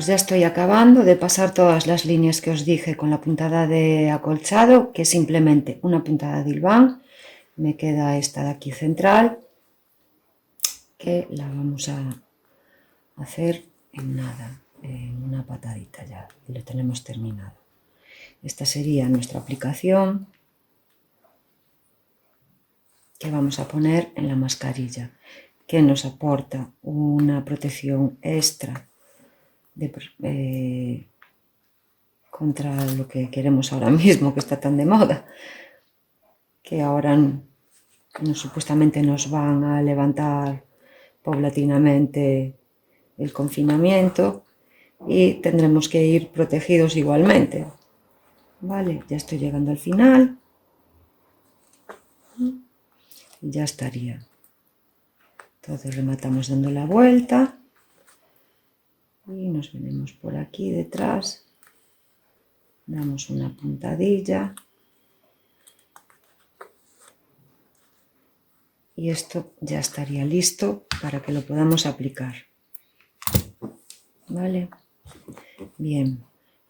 ya estoy acabando de pasar todas las líneas que os dije con la puntada de acolchado, que es simplemente una puntada de hilván. Me queda esta de aquí central, que la vamos a hacer en nada, en una patadita ya, y lo tenemos terminado. Esta sería nuestra aplicación que vamos a poner en la mascarilla, que nos aporta una protección extra contra lo que queremos ahora mismo, que está tan de moda, que ahora supuestamente nos van a levantar paulatinamente el confinamiento y tendremos que ir protegidos igualmente. Vale, ya estoy llegando al final. Y ya estaría. Entonces rematamos dando la vuelta y nos venimos por aquí detrás, damos una puntadilla y esto ya estaría listo para que lo podamos aplicar. Vale, bien,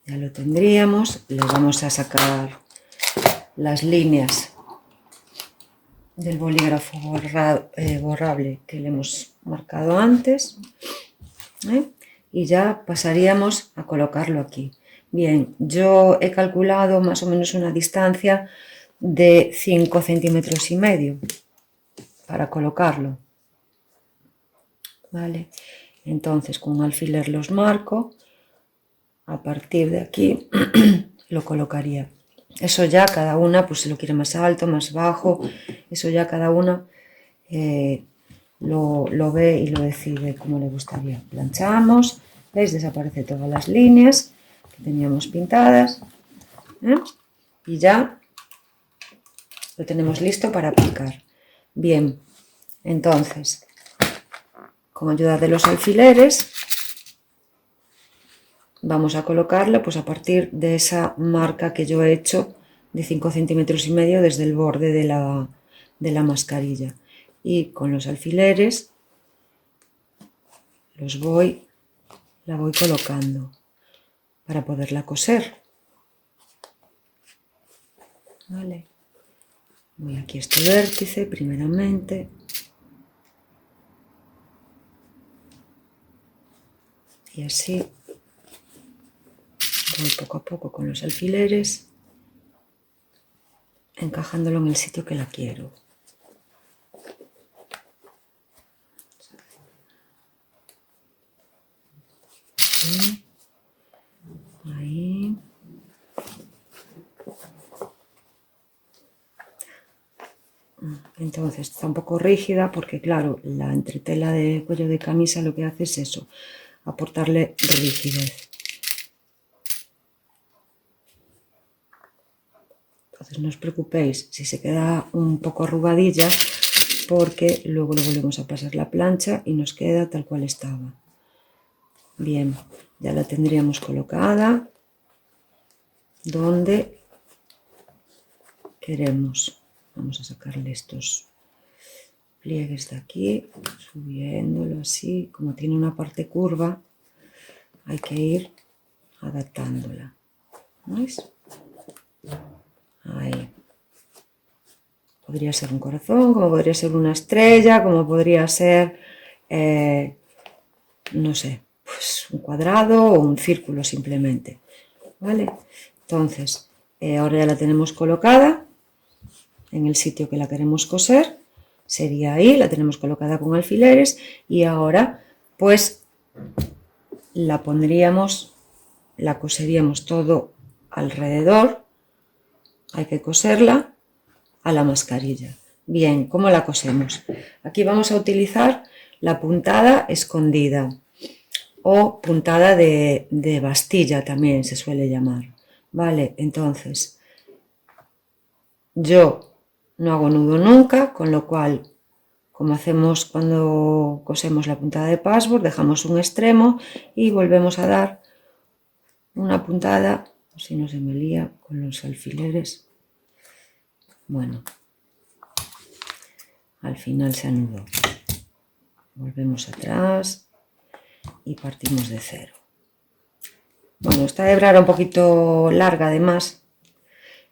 ya lo tendríamos. Le vamos a sacar las líneas del bolígrafo borrable que le hemos marcado antes, y ya pasaríamos a colocarlo aquí. Bien, yo he calculado más o menos una distancia de 5,5 centímetros para colocarlo. Vale, entonces con un alfiler los marco. A partir de aquí lo colocaría. Eso ya cada una, pues si lo quiere más alto, más bajo, eso ya cada una lo ve y lo decide como le gustaría. Planchamos, ¿veis? Desaparecen todas las líneas que teníamos pintadas, y ya lo tenemos listo para aplicar. Bien, entonces, con ayuda de los alfileres, vamos a colocarlo pues a partir de esa marca que yo he hecho de 5,5 centímetros desde el borde de la mascarilla, y con los alfileres la voy colocando para poderla coser. Vale, voy aquí a este vértice primeramente y así voy poco a poco con los alfileres encajándolo en el sitio que la quiero. Ahí. Entonces está un poco rígida porque claro, la entretela de cuello de camisa lo que hace es eso, aportarle rigidez. Entonces no os preocupéis si se queda un poco arrugadilla, porque luego le volvemos a pasar la plancha y nos queda tal cual estaba. Bien, ya la tendríamos colocada donde queremos. Vamos a sacarle estos pliegues de aquí, subiéndolo así. Como tiene una parte curva, hay que ir adaptándola. ¿Veis? Ahí. Podría ser un corazón, como podría ser una estrella, como podría ser, no sé, pues un cuadrado o un círculo simplemente. ¿Vale? Entonces, ahora ya la tenemos colocada en el sitio que la queremos coser. Sería ahí, la tenemos colocada con alfileres y ahora pues la pondríamos, la coseríamos todo alrededor. Hay que coserla a la mascarilla. Bien, ¿cómo la cosemos? Aquí vamos a utilizar la puntada escondida o puntada de bastilla, también se suele llamar. Vale, entonces yo no hago nudo nunca, con lo cual, como hacemos cuando cosemos la puntada de passboard, dejamos un extremo y volvemos a dar una puntada, si no se me lía con los alfileres. Bueno, al final se anudó. Volvemos atrás y partimos de cero. Bueno, esta hebra era un poquito larga además,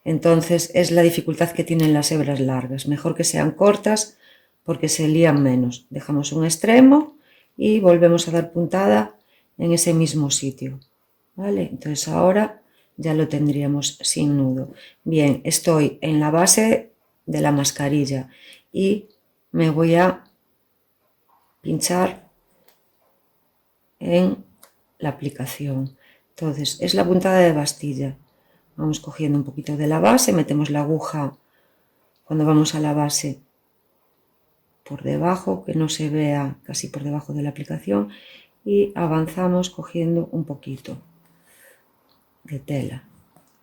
entonces es la dificultad que tienen las hebras largas. Mejor que sean cortas porque se lían menos. Dejamos un extremo y volvemos a dar puntada en ese mismo sitio. ¿Vale? Entonces ahora ya lo tendríamos sin nudo. Bien, estoy en la base de la mascarilla y me voy a pinchar en la aplicación. Entonces es la puntada de bastilla. Vamos cogiendo un poquito de la base, metemos la aguja cuando vamos a la base por debajo, que no se vea casi por debajo de la aplicación, y avanzamos cogiendo un poquito de tela.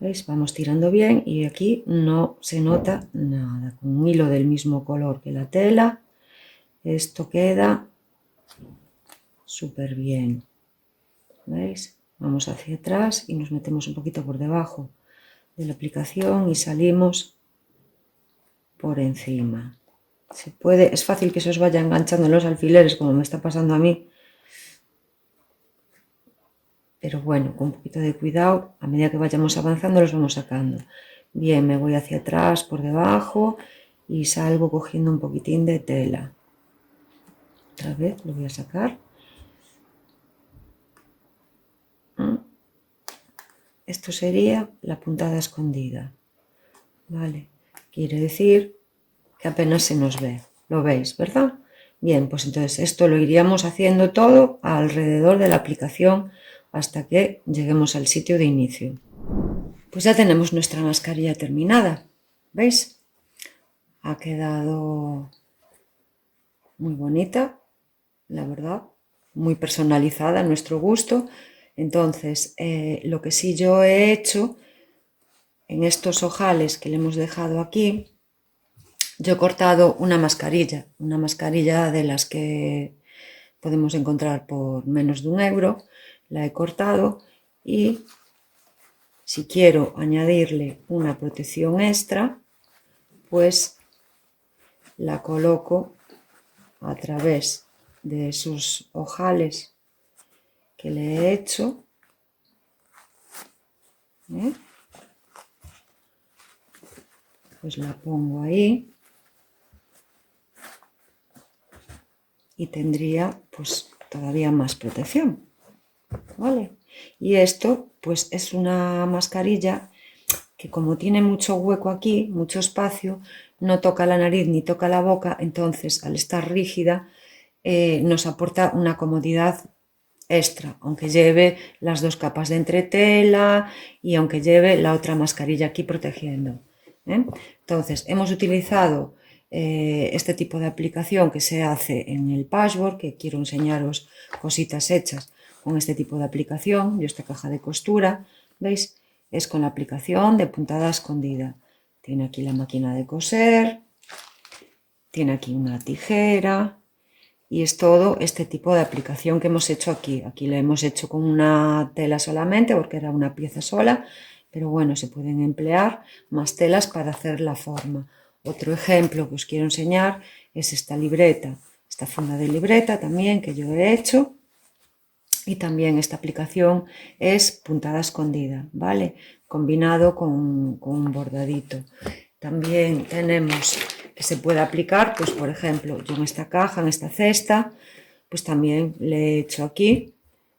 ¿Veis? Vamos tirando bien y aquí no se nota nada. Con un hilo del mismo color que la tela, esto queda súper bien. ¿Veis? Vamos hacia atrás y nos metemos un poquito por debajo de la aplicación y salimos por encima. Se puede, es fácil que se os vaya enganchando en los alfileres como me está pasando a mí, pero bueno, con un poquito de cuidado, a medida que vayamos avanzando los vamos sacando. Bien, me voy hacia atrás por debajo y salgo cogiendo un poquitín de tela. Otra vez lo voy a sacar. Esto sería la puntada escondida, ¿vale? Quiere decir que apenas se nos ve, lo veis, ¿verdad? Bien, pues entonces esto lo iríamos haciendo todo alrededor de la aplicación hasta que lleguemos al sitio de inicio. Pues ya tenemos nuestra mascarilla terminada, ¿veis? Ha quedado muy bonita, la verdad, muy personalizada a nuestro gusto. Entonces, lo que sí yo he hecho en estos ojales que le hemos dejado aquí, yo he cortado una mascarilla de las que podemos encontrar por menos de €1, la he cortado y si quiero añadirle una protección extra, pues la coloco a través de esos ojales que le he hecho. Pues la pongo ahí y tendría pues todavía más protección, ¿vale? Y esto pues es una mascarilla que como tiene mucho hueco aquí, mucho espacio, no toca la nariz ni toca la boca, entonces al estar rígida nos aporta una comodidad extra, aunque lleve las dos capas de entretela y aunque lleve la otra mascarilla aquí protegiendo. Entonces hemos utilizado este tipo de aplicación que se hace en el patchwork, que quiero enseñaros cositas hechas con este tipo de aplicación. Yo esta caja de costura, ¿veis? Es con la aplicación de puntada escondida. Tiene aquí la máquina de coser, tiene aquí una tijera y es todo este tipo de aplicación que hemos hecho aquí. Aquí la hemos hecho con una tela solamente porque era una pieza sola, pero bueno, se pueden emplear más telas para hacer la forma. Otro ejemplo que os quiero enseñar es esta libreta, esta funda de libreta también que yo he hecho. Y también esta aplicación es puntada escondida, ¿vale? Combinado con un bordadito. También tenemos que se puede aplicar, pues por ejemplo, yo en esta caja, en esta cesta, pues también le he hecho aquí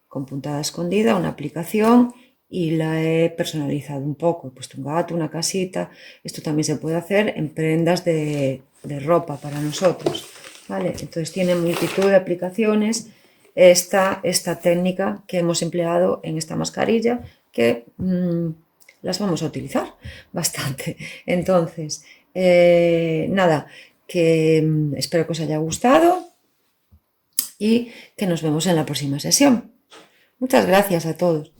con puntada escondida una aplicación y la he personalizado un poco. He puesto un gato, una casita. Esto también se puede hacer en prendas de ropa para nosotros, ¿vale? Entonces tiene multitud de aplicaciones esta técnica que hemos empleado en esta mascarilla que las vamos a utilizar bastante. Entonces, nada, que espero que os haya gustado y que nos vemos en la próxima sesión. Muchas gracias a todos.